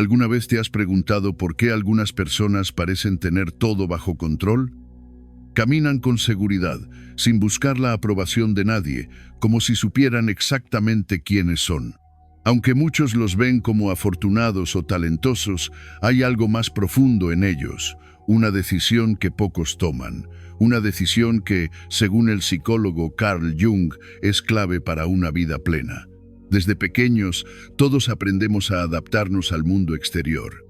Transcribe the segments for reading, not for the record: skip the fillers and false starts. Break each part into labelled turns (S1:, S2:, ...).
S1: ¿Alguna vez te has preguntado por qué algunas personas parecen tener todo bajo control? Caminan con seguridad, sin buscar la aprobación de nadie, como si supieran exactamente quiénes son. Aunque muchos los ven como afortunados o talentosos, hay algo más profundo en ellos, una decisión que pocos toman, una decisión que, según el psicólogo Carl Jung, es clave para una vida plena. Desde pequeños, todos aprendemos a adaptarnos al mundo exterior.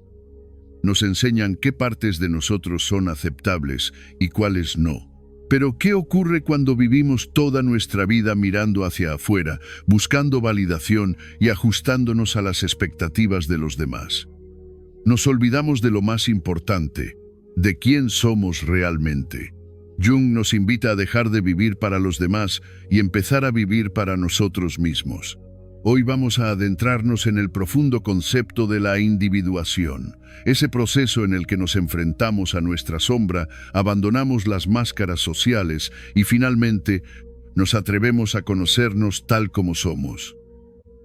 S1: Nos enseñan qué partes de nosotros son aceptables y cuáles no. Pero, ¿qué ocurre cuando vivimos toda nuestra vida mirando hacia afuera, buscando validación y ajustándonos a las expectativas de los demás? Nos olvidamos de lo más importante, de quién somos realmente. Jung nos invita a dejar de vivir para los demás y empezar a vivir para nosotros mismos. Hoy vamos a adentrarnos en el profundo concepto de la individuación, ese proceso en el que nos enfrentamos a nuestra sombra, abandonamos las máscaras sociales y finalmente nos atrevemos a conocernos tal como somos.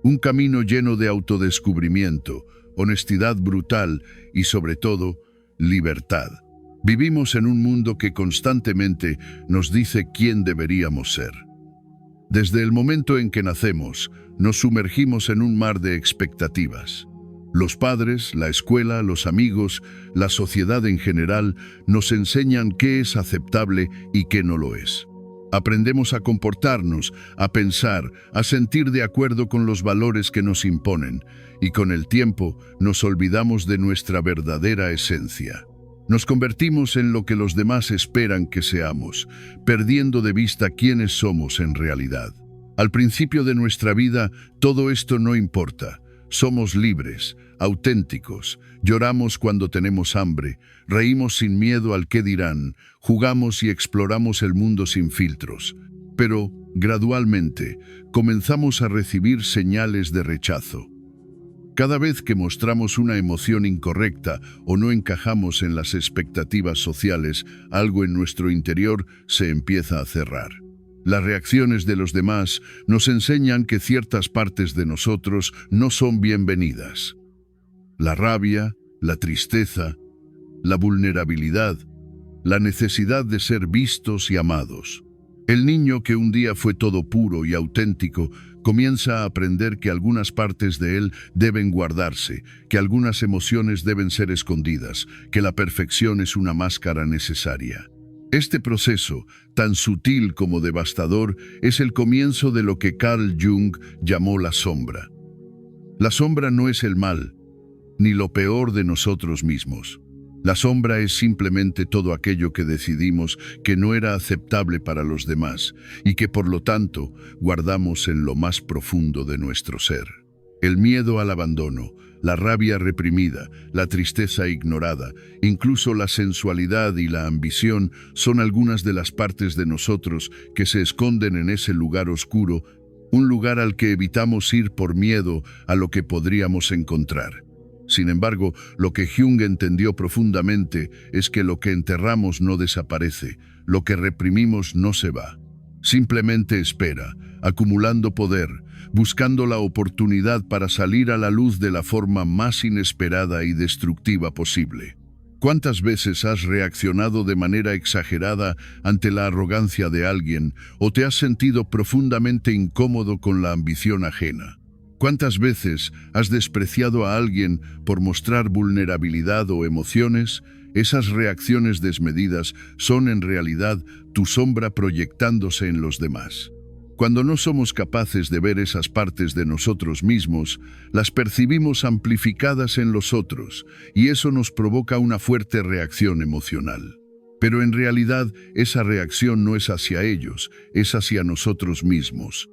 S1: Un camino lleno de autodescubrimiento, honestidad brutal y, sobre todo, libertad. Vivimos en un mundo que constantemente nos dice quién deberíamos ser. Desde el momento en que nacemos, nos sumergimos en un mar de expectativas. Los padres, la escuela, los amigos, la sociedad en general nos enseñan qué es aceptable y qué no lo es. Aprendemos a comportarnos, a pensar, a sentir de acuerdo con los valores que nos imponen, y con el tiempo nos olvidamos de nuestra verdadera esencia. Nos convertimos en lo que los demás esperan que seamos, perdiendo de vista quiénes somos en realidad. Al principio de nuestra vida, todo esto no importa. Somos libres, auténticos, lloramos cuando tenemos hambre, reímos sin miedo al qué dirán, jugamos y exploramos el mundo sin filtros. Pero, gradualmente, comenzamos a recibir señales de rechazo. Cada vez que mostramos una emoción incorrecta o no encajamos en las expectativas sociales, algo en nuestro interior se empieza a cerrar. Las reacciones de los demás nos enseñan que ciertas partes de nosotros no son bienvenidas. La rabia, la tristeza, la vulnerabilidad, la necesidad de ser vistos y amados. El niño que un día fue todo puro y auténtico comienza a aprender que algunas partes de él deben guardarse, que algunas emociones deben ser escondidas, que la perfección es una máscara necesaria. Este proceso, tan sutil como devastador, es el comienzo de lo que Carl Jung llamó la sombra. La sombra no es el mal, ni lo peor de nosotros mismos. La sombra es simplemente todo aquello que decidimos que no era aceptable para los demás y que por lo tanto guardamos en lo más profundo de nuestro ser. El miedo al abandono, la rabia reprimida, la tristeza ignorada, incluso la sensualidad y la ambición son algunas de las partes de nosotros que se esconden en ese lugar oscuro, un lugar al que evitamos ir por miedo a lo que podríamos encontrar. Sin embargo, lo que Jung entendió profundamente es que lo que enterramos no desaparece, lo que reprimimos no se va. Simplemente espera, acumulando poder, buscando la oportunidad para salir a la luz de la forma más inesperada y destructiva posible. ¿Cuántas veces has reaccionado de manera exagerada ante la arrogancia de alguien o te has sentido profundamente incómodo con la ambición ajena? ¿Cuántas veces has despreciado a alguien por mostrar vulnerabilidad o emociones? Esas reacciones desmedidas son en realidad tu sombra proyectándose en los demás. Cuando no somos capaces de ver esas partes de nosotros mismos, las percibimos amplificadas en los otros, y eso nos provoca una fuerte reacción emocional. Pero en realidad, esa reacción no es hacia ellos, es hacia nosotros mismos.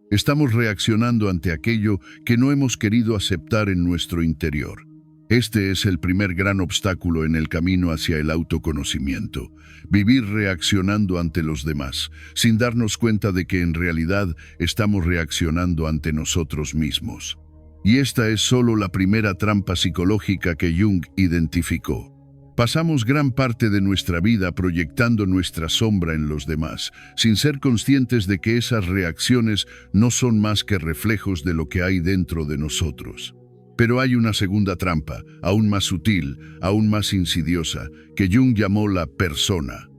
S1: Estamos reaccionando ante aquello que no hemos querido aceptar en nuestro interior. Este es el primer gran obstáculo en el camino hacia el autoconocimiento. Vivir reaccionando ante los demás, sin darnos cuenta de que en realidad estamos reaccionando ante nosotros mismos. Y esta es solo la primera trampa psicológica que Jung identificó. Pasamos gran parte de nuestra vida proyectando nuestra sombra en los demás, sin ser conscientes de que esas reacciones no son más que reflejos de lo que hay dentro de nosotros. Pero hay una segunda trampa, aún más sutil, aún más insidiosa, que Jung llamó la persona.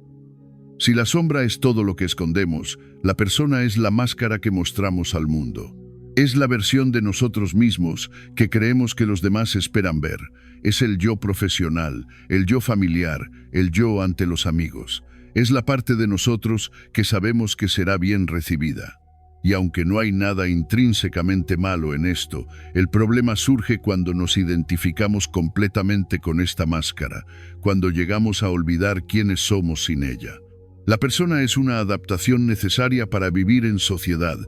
S1: Si la sombra es todo lo que escondemos, la persona es la máscara que mostramos al mundo. Es la versión de nosotros mismos que creemos que los demás esperan ver. Es el yo profesional, el yo familiar, el yo ante los amigos. Es la parte de nosotros que sabemos que será bien recibida. Y aunque no hay nada intrínsecamente malo en esto, el problema surge cuando nos identificamos completamente con esta máscara, cuando llegamos a olvidar quiénes somos sin ella. La persona es una adaptación necesaria para vivir en sociedad,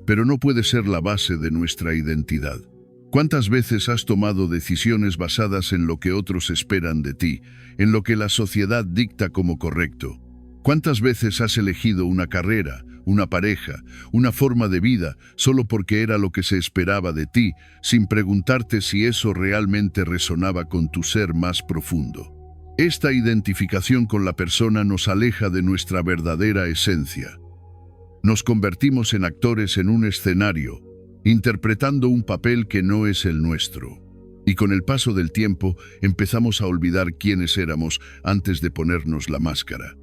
S1: pero no puede ser la base de nuestra identidad. ¿Cuántas veces has tomado decisiones basadas en lo que otros esperan de ti, en lo que la sociedad dicta como correcto? ¿Cuántas veces has elegido una carrera, una pareja, una forma de vida, solo porque era lo que se esperaba de ti, sin preguntarte si eso realmente resonaba con tu ser más profundo? Esta identificación con la persona nos aleja de nuestra verdadera esencia. Nos convertimos en actores en un escenario, interpretando un papel que no es el nuestro. Y con el paso del tiempo empezamos a olvidar quiénes éramos antes de ponernos la máscara.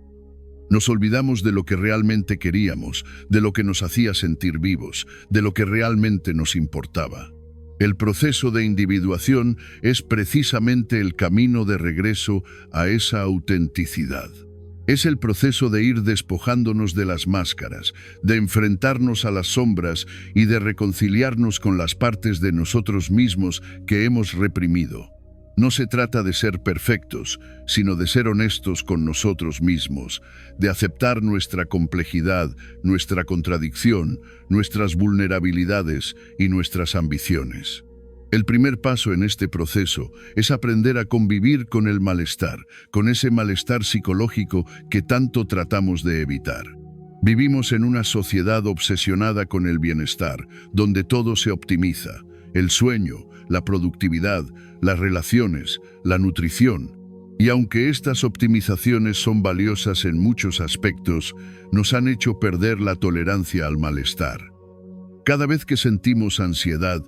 S1: Nos olvidamos de lo que realmente queríamos, de lo que nos hacía sentir vivos, de lo que realmente nos importaba. El proceso de individuación es precisamente el camino de regreso a esa autenticidad. Es el proceso de ir despojándonos de las máscaras, de enfrentarnos a las sombras y de reconciliarnos con las partes de nosotros mismos que hemos reprimido. No se trata de ser perfectos, sino de ser honestos con nosotros mismos, de aceptar nuestra complejidad, nuestra contradicción, nuestras vulnerabilidades y nuestras ambiciones. El primer paso en este proceso es aprender a convivir con el malestar, con ese malestar psicológico que tanto tratamos de evitar. Vivimos en una sociedad obsesionada con el bienestar, donde todo se optimiza: el sueño, la productividad, las relaciones, la nutrición. Y aunque estas optimizaciones son valiosas en muchos aspectos, nos han hecho perder la tolerancia al malestar. Cada vez que sentimos ansiedad,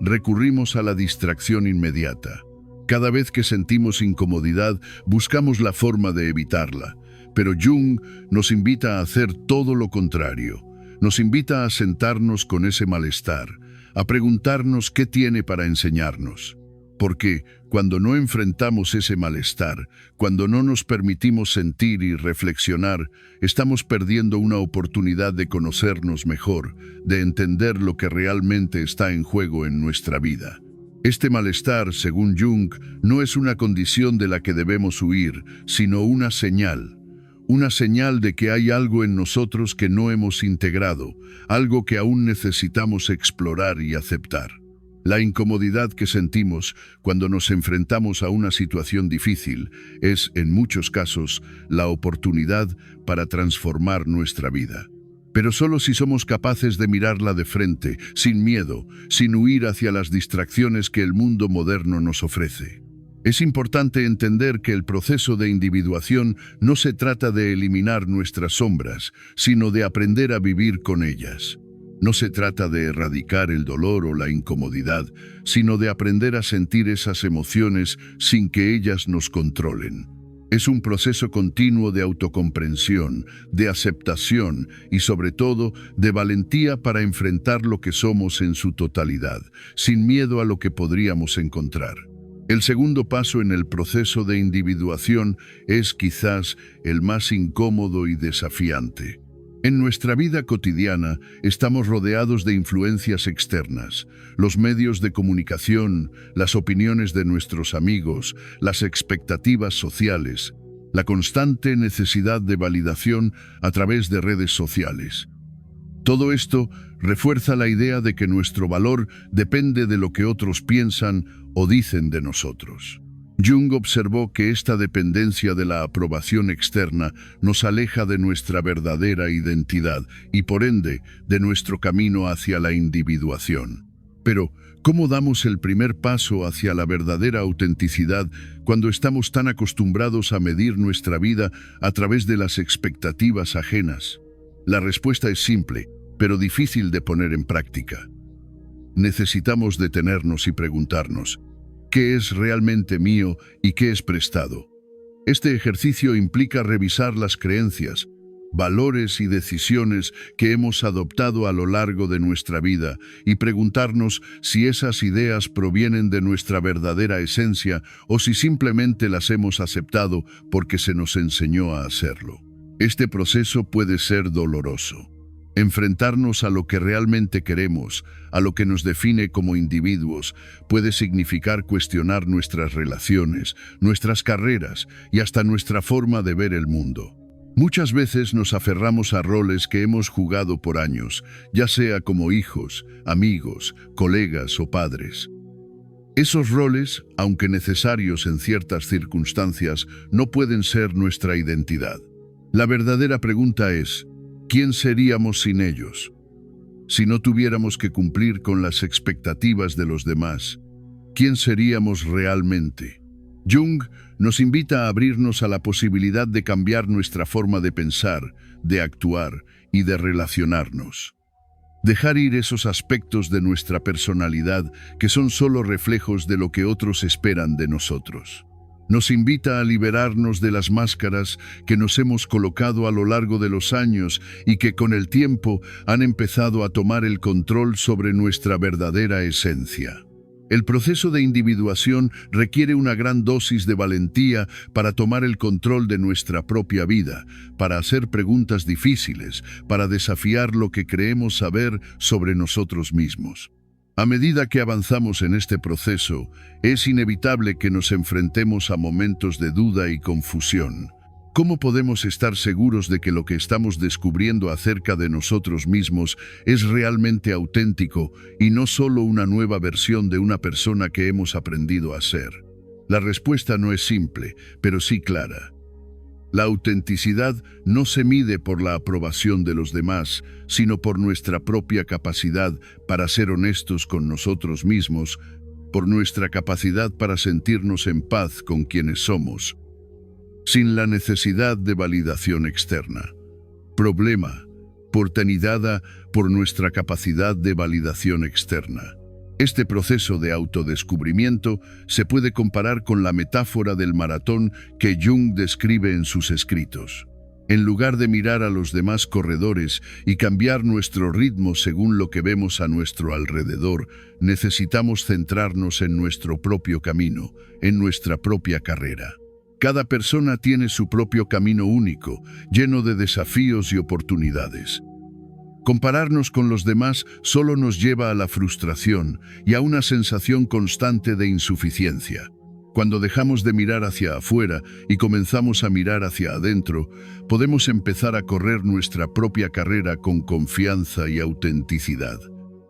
S1: recurrimos a la distracción inmediata. Cada vez que sentimos incomodidad, buscamos la forma de evitarla. Pero Jung nos invita a hacer todo lo contrario. Nos invita a sentarnos con ese malestar, a preguntarnos qué tiene para enseñarnos. Porque cuando no enfrentamos ese malestar, cuando no nos permitimos sentir y reflexionar, estamos perdiendo una oportunidad de conocernos mejor, de entender lo que realmente está en juego en nuestra vida. Este malestar, según Jung, no es una condición de la que debemos huir, sino una señal de que hay algo en nosotros que no hemos integrado, algo que aún necesitamos explorar y aceptar. La incomodidad que sentimos cuando nos enfrentamos a una situación difícil es, en muchos casos, la oportunidad para transformar nuestra vida. Pero solo si somos capaces de mirarla de frente, sin miedo, sin huir hacia las distracciones que el mundo moderno nos ofrece. Es importante entender que el proceso de individuación no se trata de eliminar nuestras sombras, sino de aprender a vivir con ellas. No se trata de erradicar el dolor o la incomodidad, sino de aprender a sentir esas emociones sin que ellas nos controlen. Es un proceso continuo de autocomprensión, de aceptación y, sobre todo, de valentía para enfrentar lo que somos en su totalidad, sin miedo a lo que podríamos encontrar. El segundo paso en el proceso de individuación es quizás el más incómodo y desafiante. En nuestra vida cotidiana estamos rodeados de influencias externas, los medios de comunicación, las opiniones de nuestros amigos, las expectativas sociales, la constante necesidad de validación a través de redes sociales. Todo esto refuerza la idea de que nuestro valor depende de lo que otros piensan o dicen de nosotros. Jung observó que esta dependencia de la aprobación externa nos aleja de nuestra verdadera identidad y, por ende, de nuestro camino hacia la individuación. Pero, ¿cómo damos el primer paso hacia la verdadera autenticidad cuando estamos tan acostumbrados a medir nuestra vida a través de las expectativas ajenas? La respuesta es simple, pero difícil de poner en práctica. Necesitamos detenernos y preguntarnos, ¿qué es realmente mío y qué es prestado? Este ejercicio implica revisar las creencias, valores y decisiones que hemos adoptado a lo largo de nuestra vida y preguntarnos si esas ideas provienen de nuestra verdadera esencia o si simplemente las hemos aceptado porque se nos enseñó a hacerlo. Este proceso puede ser doloroso. Enfrentarnos a lo que realmente queremos, a lo que nos define como individuos, puede significar cuestionar nuestras relaciones, nuestras carreras y hasta nuestra forma de ver el mundo. Muchas veces nos aferramos a roles que hemos jugado por años, ya sea como hijos, amigos, colegas o padres. Esos roles, aunque necesarios en ciertas circunstancias, no pueden ser nuestra identidad. La verdadera pregunta es, ¿quién seríamos sin ellos? Si no tuviéramos que cumplir con las expectativas de los demás, ¿quién seríamos realmente? Jung nos invita a abrirnos a la posibilidad de cambiar nuestra forma de pensar, de actuar y de relacionarnos. Dejar ir esos aspectos de nuestra personalidad que son solo reflejos de lo que otros esperan de nosotros. Nos invita a liberarnos de las máscaras que nos hemos colocado a lo largo de los años y que con el tiempo han empezado a tomar el control sobre nuestra verdadera esencia. El proceso de individuación requiere una gran dosis de valentía para tomar el control de nuestra propia vida, para hacer preguntas difíciles, para desafiar lo que creemos saber sobre nosotros mismos. A medida que avanzamos en este proceso, es inevitable que nos enfrentemos a momentos de duda y confusión. ¿Cómo podemos estar seguros de que lo que estamos descubriendo acerca de nosotros mismos es realmente auténtico y no solo una nueva versión de una persona que hemos aprendido a ser? La respuesta no es simple, pero sí clara. La autenticidad no se mide por la aprobación de los demás, sino por nuestra propia capacidad para ser honestos con nosotros mismos, por nuestra capacidad para sentirnos en paz con quienes somos, sin la necesidad de validación externa. Problema, oportunidad por nuestra capacidad de validación externa. Este proceso de autodescubrimiento se puede comparar con la metáfora del maratón que Jung describe en sus escritos. En lugar de mirar a los demás corredores y cambiar nuestro ritmo según lo que vemos a nuestro alrededor, necesitamos centrarnos en nuestro propio camino, en nuestra propia carrera. Cada persona tiene su propio camino único, lleno de desafíos y oportunidades. Compararnos con los demás solo nos lleva a la frustración y a una sensación constante de insuficiencia. Cuando dejamos de mirar hacia afuera y comenzamos a mirar hacia adentro, podemos empezar a correr nuestra propia carrera con confianza y autenticidad.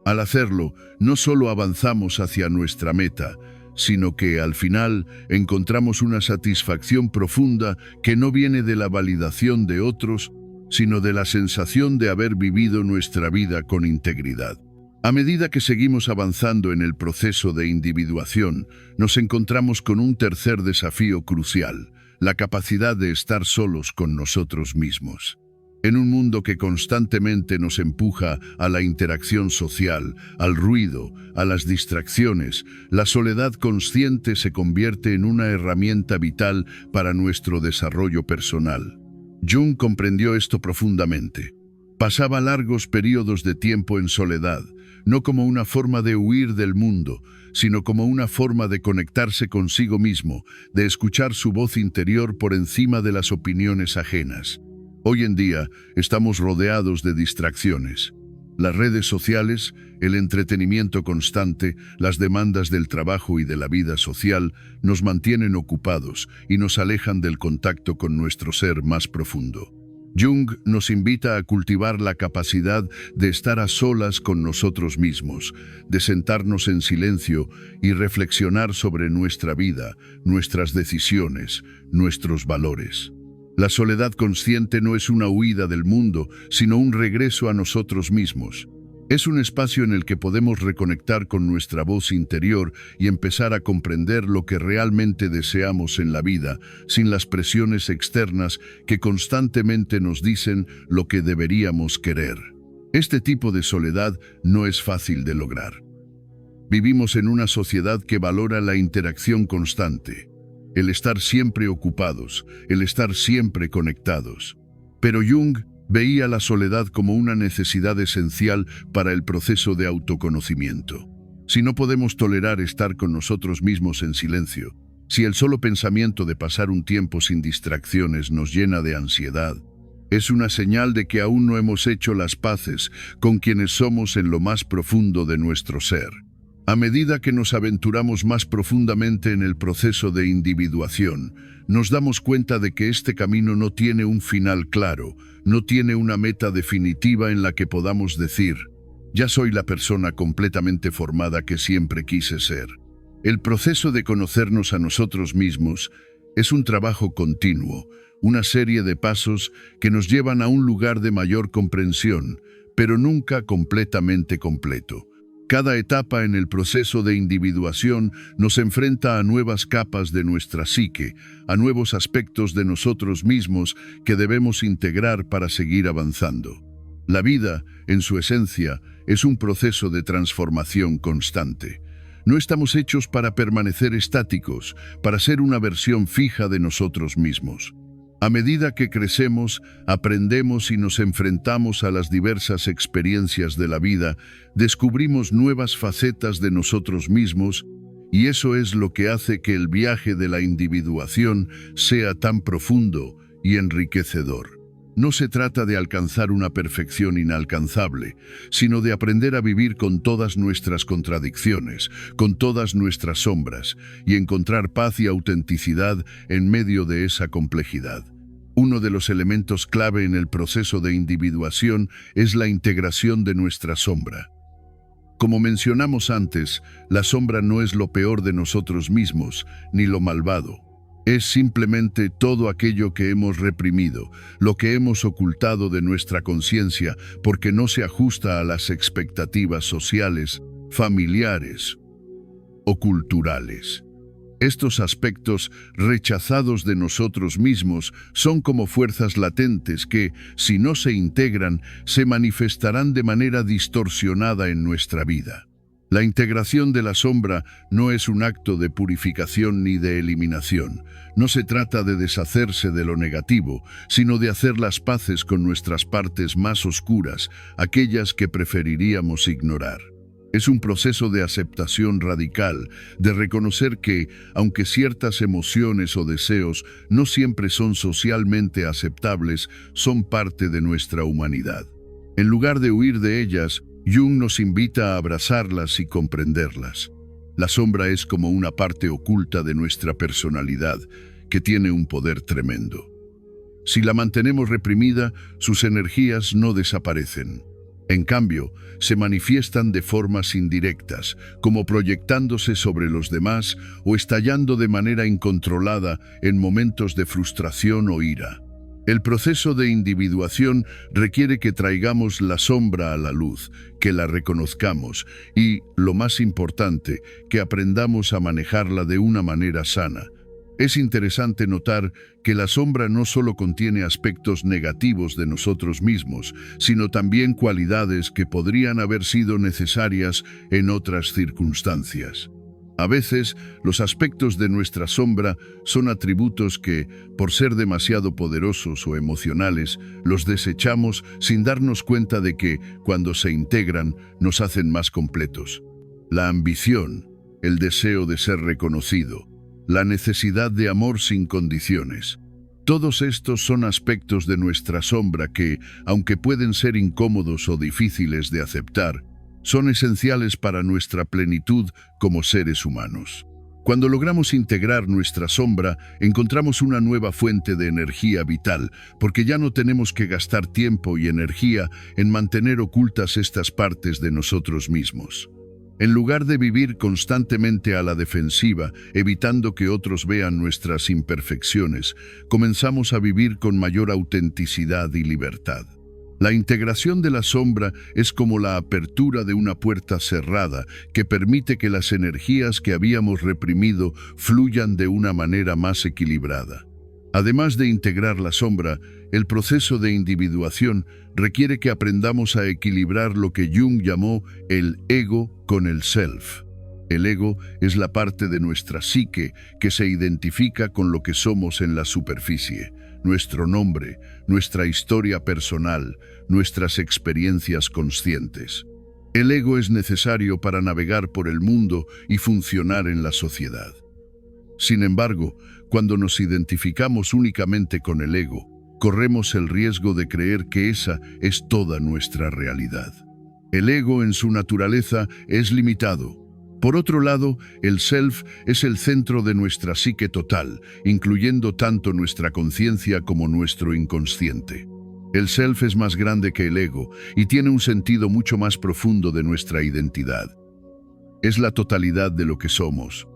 S1: Al hacerlo, no solo avanzamos hacia nuestra meta, sino que al final encontramos una satisfacción profunda que no viene de la validación de otros, sino de la sensación de haber vivido nuestra vida con integridad. A medida que seguimos avanzando en el proceso de individuación, nos encontramos con un tercer desafío crucial, la capacidad de estar solos con nosotros mismos. En un mundo que constantemente nos empuja a la interacción social, al ruido, a las distracciones, la soledad consciente se convierte en una herramienta vital para nuestro desarrollo personal. Jung comprendió esto profundamente. Pasaba largos periodos de tiempo en soledad, no como una forma de huir del mundo, sino como una forma de conectarse consigo mismo, de escuchar su voz interior por encima de las opiniones ajenas. Hoy en día estamos rodeados de distracciones. Las redes sociales, el entretenimiento constante, las demandas del trabajo y de la vida social nos mantienen ocupados y nos alejan del contacto con nuestro ser más profundo. Jung nos invita a cultivar la capacidad de estar a solas con nosotros mismos, de sentarnos en silencio y reflexionar sobre nuestra vida, nuestras decisiones, nuestros valores. La soledad consciente no es una huida del mundo, sino un regreso a nosotros mismos. Es un espacio en el que podemos reconectar con nuestra voz interior y empezar a comprender lo que realmente deseamos en la vida, sin las presiones externas que constantemente nos dicen lo que deberíamos querer. Este tipo de soledad no es fácil de lograr. Vivimos en una sociedad que valora la interacción constante, el estar siempre ocupados, el estar siempre conectados. Pero Jung veía la soledad como una necesidad esencial para el proceso de autoconocimiento. Si no podemos tolerar estar con nosotros mismos en silencio, si el solo pensamiento de pasar un tiempo sin distracciones nos llena de ansiedad, es una señal de que aún no hemos hecho las paces con quienes somos en lo más profundo de nuestro ser. A medida que nos aventuramos más profundamente en el proceso de individuación, nos damos cuenta de que este camino no tiene un final claro, no tiene una meta definitiva en la que podamos decir, ya soy la persona completamente formada que siempre quise ser. El proceso de conocernos a nosotros mismos es un trabajo continuo, una serie de pasos que nos llevan a un lugar de mayor comprensión, pero nunca completamente completo. Cada etapa en el proceso de individuación nos enfrenta a nuevas capas de nuestra psique, a nuevos aspectos de nosotros mismos que debemos integrar para seguir avanzando. La vida, en su esencia, es un proceso de transformación constante. No estamos hechos para permanecer estáticos, para ser una versión fija de nosotros mismos. A medida que crecemos, aprendemos y nos enfrentamos a las diversas experiencias de la vida, descubrimos nuevas facetas de nosotros mismos, y eso es lo que hace que el viaje de la individuación sea tan profundo y enriquecedor. No se trata de alcanzar una perfección inalcanzable, sino de aprender a vivir con todas nuestras contradicciones, con todas nuestras sombras, y encontrar paz y autenticidad en medio de esa complejidad. Uno de los elementos clave en el proceso de individuación es la integración de nuestra sombra. Como mencionamos antes, la sombra no es lo peor de nosotros mismos, ni lo malvado. Es simplemente todo aquello que hemos reprimido, lo que hemos ocultado de nuestra conciencia porque no se ajusta a las expectativas sociales, familiares o culturales. Estos aspectos rechazados de nosotros mismos son como fuerzas latentes que, si no se integran, se manifestarán de manera distorsionada en nuestra vida. La integración de la sombra no es un acto de purificación ni de eliminación. No se trata de deshacerse de lo negativo, sino de hacer las paces con nuestras partes más oscuras, aquellas que preferiríamos ignorar. Es un proceso de aceptación radical, de reconocer que, aunque ciertas emociones o deseos no siempre son socialmente aceptables, son parte de nuestra humanidad. En lugar de huir de ellas, Jung nos invita a abrazarlas y comprenderlas. La sombra es como una parte oculta de nuestra personalidad, que tiene un poder tremendo. Si la mantenemos reprimida, sus energías no desaparecen. En cambio, se manifiestan de formas indirectas, como proyectándose sobre los demás o estallando de manera incontrolada en momentos de frustración o ira. El proceso de individuación requiere que traigamos la sombra a la luz, que la reconozcamos y, lo más importante, que aprendamos a manejarla de una manera sana. Es interesante notar que la sombra no solo contiene aspectos negativos de nosotros mismos, sino también cualidades que podrían haber sido necesarias en otras circunstancias. A veces, los aspectos de nuestra sombra son atributos que, por ser demasiado poderosos o emocionales, los desechamos sin darnos cuenta de que, cuando se integran, nos hacen más completos. La ambición, el deseo de ser reconocido, la necesidad de amor sin condiciones. Todos estos son aspectos de nuestra sombra que, aunque pueden ser incómodos o difíciles de aceptar, son esenciales para nuestra plenitud como seres humanos. Cuando logramos integrar nuestra sombra, encontramos una nueva fuente de energía vital, porque ya no tenemos que gastar tiempo y energía en mantener ocultas estas partes de nosotros mismos. En lugar de vivir constantemente a la defensiva, evitando que otros vean nuestras imperfecciones, comenzamos a vivir con mayor autenticidad y libertad. La integración de la sombra es como la apertura de una puerta cerrada que permite que las energías que habíamos reprimido fluyan de una manera más equilibrada. Además de integrar la sombra, el proceso de individuación requiere que aprendamos a equilibrar lo que Jung llamó el ego con el self. El ego es la parte de nuestra psique que se identifica con lo que somos en la superficie, nuestro nombre, nuestra historia personal, nuestras experiencias conscientes. El ego es necesario para navegar por el mundo y funcionar en la sociedad. Sin embargo, cuando nos identificamos únicamente con el ego, corremos el riesgo de creer que esa es toda nuestra realidad. El ego en su naturaleza es limitado. Por otro lado, el self es el centro de nuestra psique total, incluyendo tanto nuestra conciencia como nuestro inconsciente. El self es más grande que el ego y tiene un sentido mucho más profundo de nuestra identidad. Es la totalidad de lo que somos,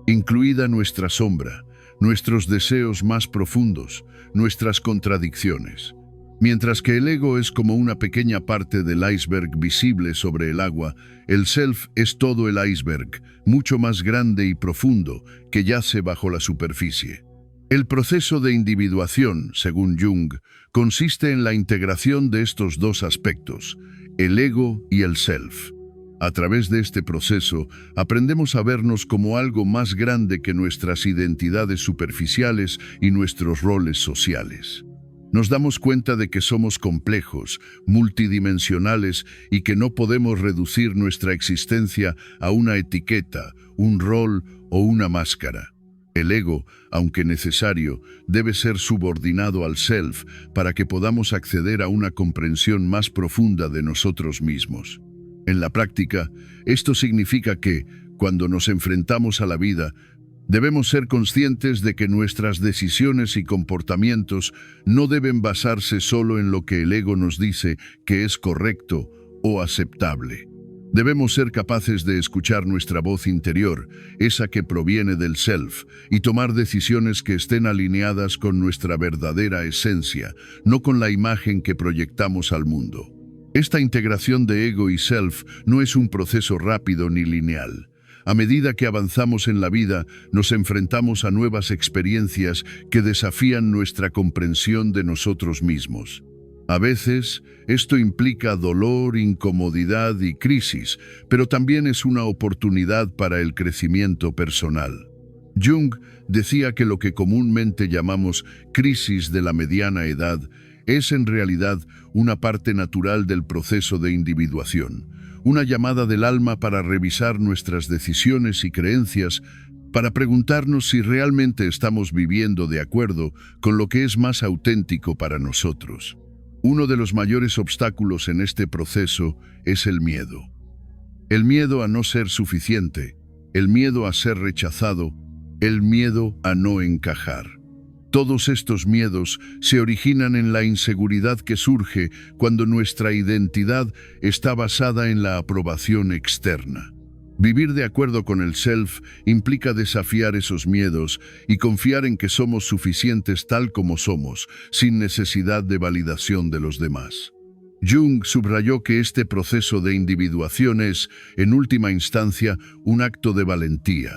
S1: incluida nuestra sombra, nuestros deseos más profundos, nuestras contradicciones. Mientras que el ego es como una pequeña parte del iceberg visible sobre el agua, el self es todo el iceberg, mucho más grande y profundo, que yace bajo la superficie. El proceso de individuación, según Jung, consiste en la integración de estos dos aspectos, el ego y el self. A través de este proceso, aprendemos a vernos como algo más grande que nuestras identidades superficiales y nuestros roles sociales. Nos damos cuenta de que somos complejos, multidimensionales y que no podemos reducir nuestra existencia a una etiqueta, un rol o una máscara. El ego, aunque necesario, debe ser subordinado al self para que podamos acceder a una comprensión más profunda de nosotros mismos. En la práctica, esto significa que, cuando nos enfrentamos a la vida, debemos ser conscientes de que nuestras decisiones y comportamientos no deben basarse solo en lo que el ego nos dice que es correcto o aceptable. Debemos ser capaces de escuchar nuestra voz interior, esa que proviene del self, y tomar decisiones que estén alineadas con nuestra verdadera esencia, no con la imagen que proyectamos al mundo. Esta integración de ego y self no es un proceso rápido ni lineal. A medida que avanzamos en la vida, nos enfrentamos a nuevas experiencias que desafían nuestra comprensión de nosotros mismos. A veces, esto implica dolor, incomodidad y crisis, pero también es una oportunidad para el crecimiento personal. Jung decía que lo que comúnmente llamamos crisis de la mediana edad es en realidad una parte natural del proceso de individuación, una llamada del alma para revisar nuestras decisiones y creencias, para preguntarnos si realmente estamos viviendo de acuerdo con lo que es más auténtico para nosotros. Uno de los mayores obstáculos en este proceso es el miedo. El miedo a no ser suficiente, el miedo a ser rechazado, el miedo a no encajar. Todos estos miedos se originan en la inseguridad que surge cuando nuestra identidad está basada en la aprobación externa. Vivir de acuerdo con el self implica desafiar esos miedos y confiar en que somos suficientes tal como somos, sin necesidad de validación de los demás. Jung subrayó que este proceso de individuación es, en última instancia, un acto de valentía.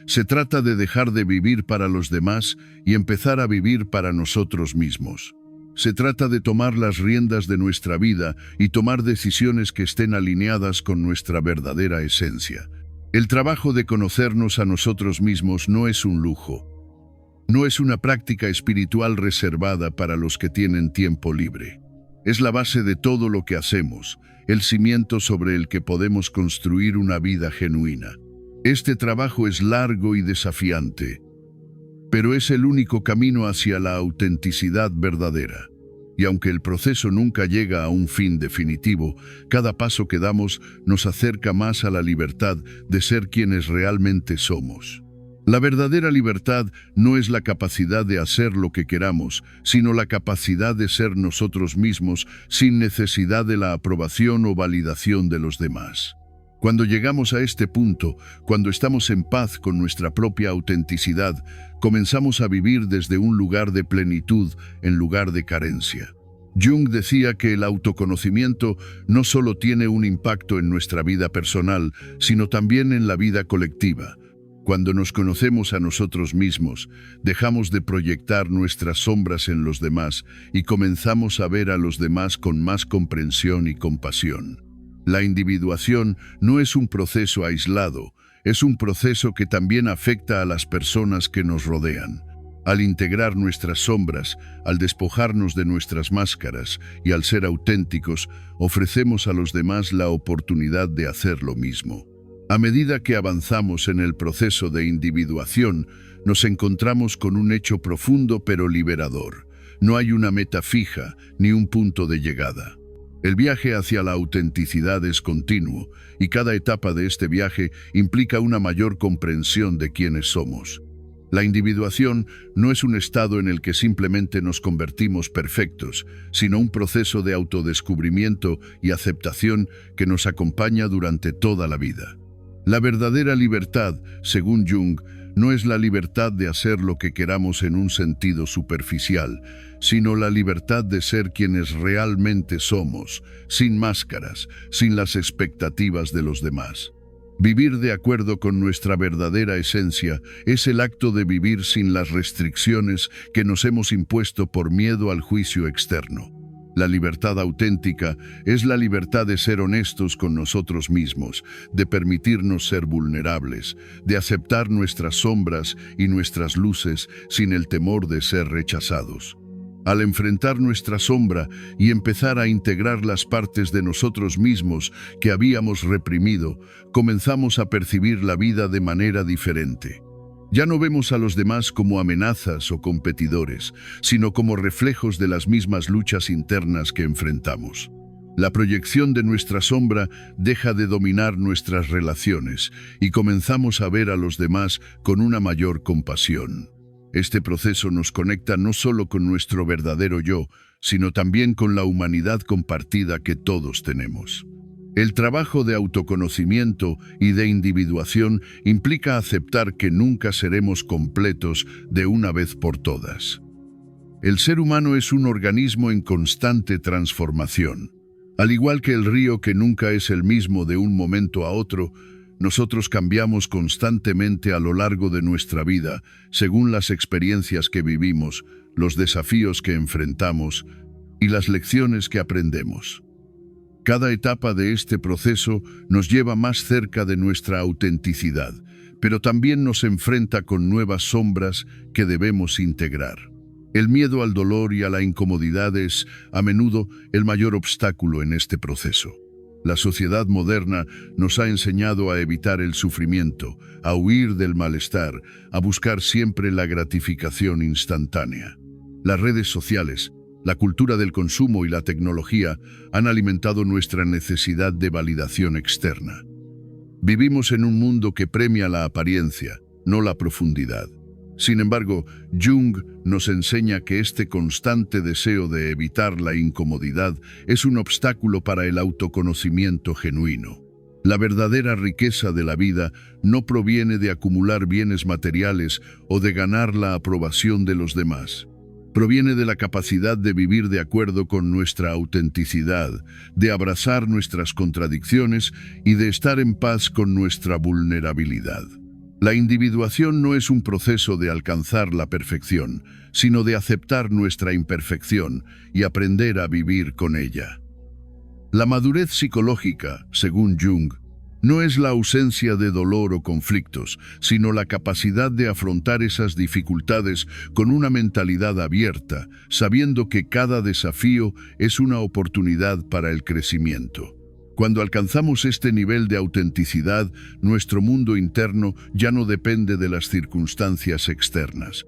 S1: Se trata de dejar de vivir para los demás y empezar a vivir para nosotros mismos. Se trata de tomar las riendas de nuestra vida y tomar decisiones que estén alineadas con nuestra verdadera esencia. El trabajo de conocernos a nosotros mismos no es un lujo. No es una práctica espiritual reservada para los que tienen tiempo libre. Es la base de todo lo que hacemos, el cimiento sobre el que podemos construir una vida genuina. Este trabajo es largo y desafiante, pero es el único camino hacia la autenticidad verdadera. Y aunque el proceso nunca llega a un fin definitivo, cada paso que damos nos acerca más a la libertad de ser quienes realmente somos. La verdadera libertad no es la capacidad de hacer lo que queramos, sino la capacidad de ser nosotros mismos sin necesidad de la aprobación o validación de los demás. Cuando llegamos a este punto, cuando estamos en paz con nuestra propia autenticidad, comenzamos a vivir desde un lugar de plenitud en lugar de carencia. Jung decía que el autoconocimiento no solo tiene un impacto en nuestra vida personal, sino también en la vida colectiva. Cuando nos conocemos a nosotros mismos, dejamos de proyectar nuestras sombras en los demás y comenzamos a ver a los demás con más comprensión y compasión. La individuación no es un proceso aislado, Es un proceso que también afecta a las personas que nos rodean. Al integrar nuestras sombras, al despojarnos de nuestras máscaras y al ser auténticos, ofrecemos a los demás la oportunidad de hacer lo mismo. A medida que avanzamos en el proceso de individuación, nos encontramos con un hecho profundo pero liberador. No hay una meta fija ni un punto de llegada. El viaje hacia la autenticidad es continuo, y cada etapa de este viaje implica una mayor comprensión de quiénes somos. La individuación no es un estado en el que simplemente nos convertimos perfectos, sino un proceso de autodescubrimiento y aceptación que nos acompaña durante toda la vida. La verdadera libertad, según Jung, no es la libertad de hacer lo que queramos en un sentido superficial, sino la libertad de ser quienes realmente somos, sin máscaras, sin las expectativas de los demás. Vivir de acuerdo con nuestra verdadera esencia es el acto de vivir sin las restricciones que nos hemos impuesto por miedo al juicio externo. La libertad auténtica es la libertad de ser honestos con nosotros mismos, de permitirnos ser vulnerables, de aceptar nuestras sombras y nuestras luces sin el temor de ser rechazados. Al enfrentar nuestra sombra y empezar a integrar las partes de nosotros mismos que habíamos reprimido, comenzamos a percibir la vida de manera diferente. Ya no vemos a los demás como amenazas o competidores, sino como reflejos de las mismas luchas internas que enfrentamos. La proyección de nuestra sombra deja de dominar nuestras relaciones y comenzamos a ver a los demás con una mayor compasión. Este proceso nos conecta no solo con nuestro verdadero yo, sino también con la humanidad compartida que todos tenemos. El trabajo de autoconocimiento y de individuación implica aceptar que nunca seremos completos de una vez por todas. El ser humano es un organismo en constante transformación. Al igual que el río que nunca es el mismo de un momento a otro, nosotros cambiamos constantemente a lo largo de nuestra vida, según las experiencias que vivimos, los desafíos que enfrentamos y las lecciones que aprendemos. Cada etapa de este proceso nos lleva más cerca de nuestra autenticidad, pero también nos enfrenta con nuevas sombras que debemos integrar. El miedo al dolor y a la incomodidad es, a menudo, el mayor obstáculo en este proceso. La sociedad moderna nos ha enseñado a evitar el sufrimiento, a huir del malestar, a buscar siempre la gratificación instantánea. Las redes sociales, la cultura del consumo y la tecnología han alimentado nuestra necesidad de validación externa. Vivimos en un mundo que premia la apariencia, no la profundidad. Sin embargo, Jung nos enseña que este constante deseo de evitar la incomodidad es un obstáculo para el autoconocimiento genuino. La verdadera riqueza de la vida no proviene de acumular bienes materiales o de ganar la aprobación de los demás. Proviene de la capacidad de vivir de acuerdo con nuestra autenticidad, de abrazar nuestras contradicciones y de estar en paz con nuestra vulnerabilidad. La individuación no es un proceso de alcanzar la perfección, sino de aceptar nuestra imperfección y aprender a vivir con ella. La madurez psicológica, según Jung, no es la ausencia de dolor o conflictos, sino la capacidad de afrontar esas dificultades con una mentalidad abierta, sabiendo que cada desafío es una oportunidad para el crecimiento. Cuando alcanzamos este nivel de autenticidad, nuestro mundo interno ya no depende de las circunstancias externas.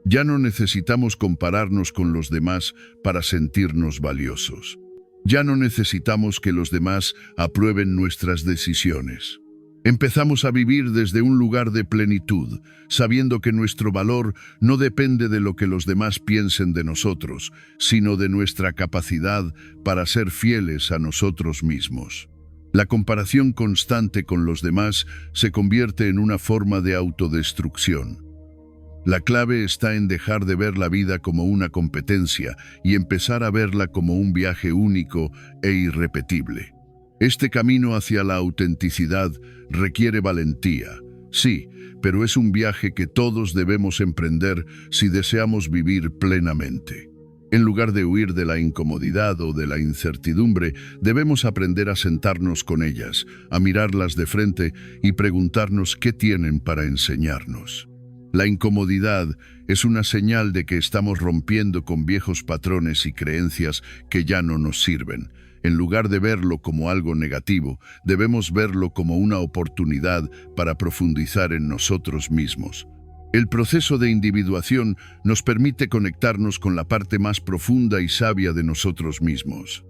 S1: Ya no necesitamos compararnos con los demás para sentirnos valiosos. Ya no necesitamos que los demás aprueben nuestras decisiones. Empezamos a vivir desde un lugar de plenitud, sabiendo que nuestro valor no depende de lo que los demás piensen de nosotros, sino de nuestra capacidad para ser fieles a nosotros mismos. La comparación constante con los demás se convierte en una forma de autodestrucción. La clave está en dejar de ver la vida como una competencia y empezar a verla como un viaje único e irrepetible. Este camino hacia la autenticidad requiere valentía, sí, pero es un viaje que todos debemos emprender si deseamos vivir plenamente. En lugar de huir de la incomodidad o de la incertidumbre, debemos aprender a sentarnos con ellas, a mirarlas de frente y preguntarnos qué tienen para enseñarnos. La incomodidad es una señal de que estamos rompiendo con viejos patrones y creencias que ya no nos sirven. En lugar de verlo como algo negativo, debemos verlo como una oportunidad para profundizar en nosotros mismos. El proceso de individuación nos permite conectarnos con la parte más profunda y sabia de nosotros mismos.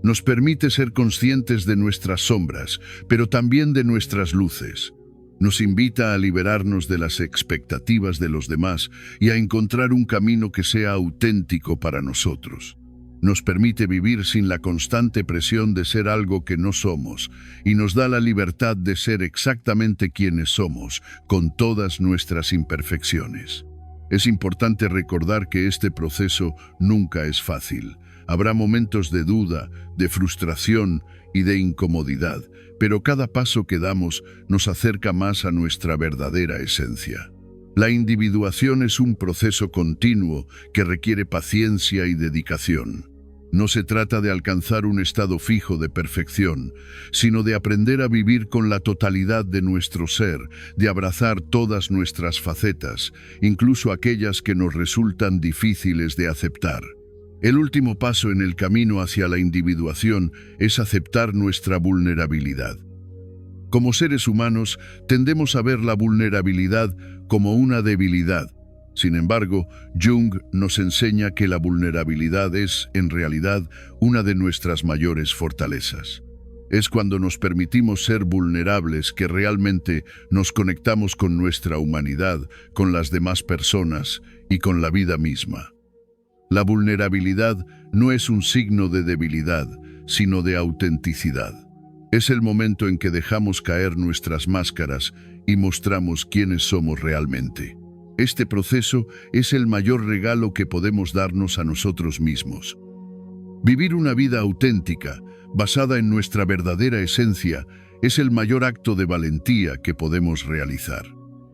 S1: Nos permite ser conscientes de nuestras sombras, pero también de nuestras luces. Nos invita a liberarnos de las expectativas de los demás y a encontrar un camino que sea auténtico para nosotros. Nos permite vivir sin la constante presión de ser algo que no somos y nos da la libertad de ser exactamente quienes somos, con todas nuestras imperfecciones. Es importante recordar que este proceso nunca es fácil. Habrá momentos de duda, de frustración y de incomodidad, pero cada paso que damos nos acerca más a nuestra verdadera esencia. La individuación es un proceso continuo que requiere paciencia y dedicación. No se trata de alcanzar un estado fijo de perfección, sino de aprender a vivir con la totalidad de nuestro ser, de abrazar todas nuestras facetas, incluso aquellas que nos resultan difíciles de aceptar. El último paso en el camino hacia la individuación es aceptar nuestra vulnerabilidad. Como seres humanos, tendemos a ver la vulnerabilidad como una debilidad. Sin embargo, Jung nos enseña que la vulnerabilidad es, en realidad, una de nuestras mayores fortalezas. Es cuando nos permitimos ser vulnerables que realmente nos conectamos con nuestra humanidad, con las demás personas y con la vida misma. La vulnerabilidad no es un signo de debilidad, sino de autenticidad. Es el momento en que dejamos caer nuestras máscaras y mostramos quiénes somos realmente. Este proceso es el mayor regalo que podemos darnos a nosotros mismos. Vivir una vida auténtica, basada en nuestra verdadera esencia, es el mayor acto de valentía que podemos realizar.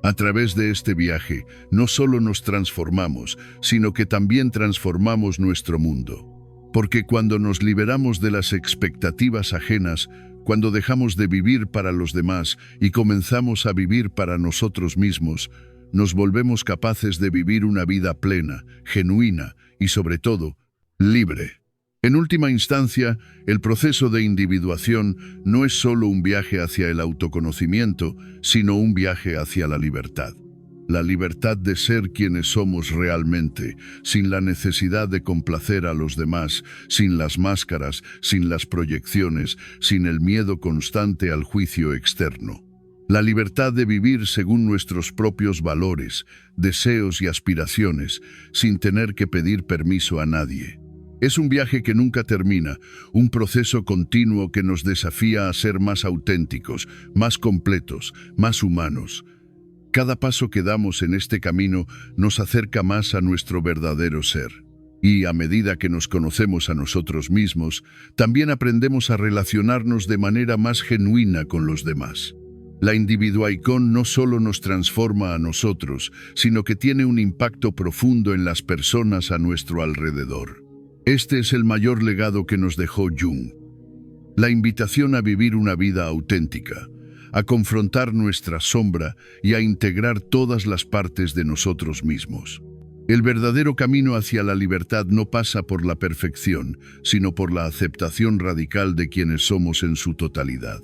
S1: A través de este viaje, no solo nos transformamos, sino que también transformamos nuestro mundo. Porque cuando nos liberamos de las expectativas ajenas, cuando dejamos de vivir para los demás y comenzamos a vivir para nosotros mismos, nos volvemos capaces de vivir una vida plena, genuina y, sobre todo, libre. En última instancia, el proceso de individuación no es solo un viaje hacia el autoconocimiento, sino un viaje hacia la libertad. La libertad de ser quienes somos realmente, sin la necesidad de complacer a los demás, sin las máscaras, sin las proyecciones, sin el miedo constante al juicio externo. La libertad de vivir según nuestros propios valores, deseos y aspiraciones, sin tener que pedir permiso a nadie. Es un viaje que nunca termina, un proceso continuo que nos desafía a ser más auténticos, más completos, más humanos. Cada paso que damos en este camino nos acerca más a nuestro verdadero ser. Y a medida que nos conocemos a nosotros mismos, también aprendemos a relacionarnos de manera más genuina con los demás. La individuación no solo nos transforma a nosotros, sino que tiene un impacto profundo en las personas a nuestro alrededor. Este es el mayor legado que nos dejó Jung. La invitación a vivir una vida auténtica, a confrontar nuestra sombra y a integrar todas las partes de nosotros mismos. El verdadero camino hacia la libertad no pasa por la perfección, sino por la aceptación radical de quienes somos en su totalidad.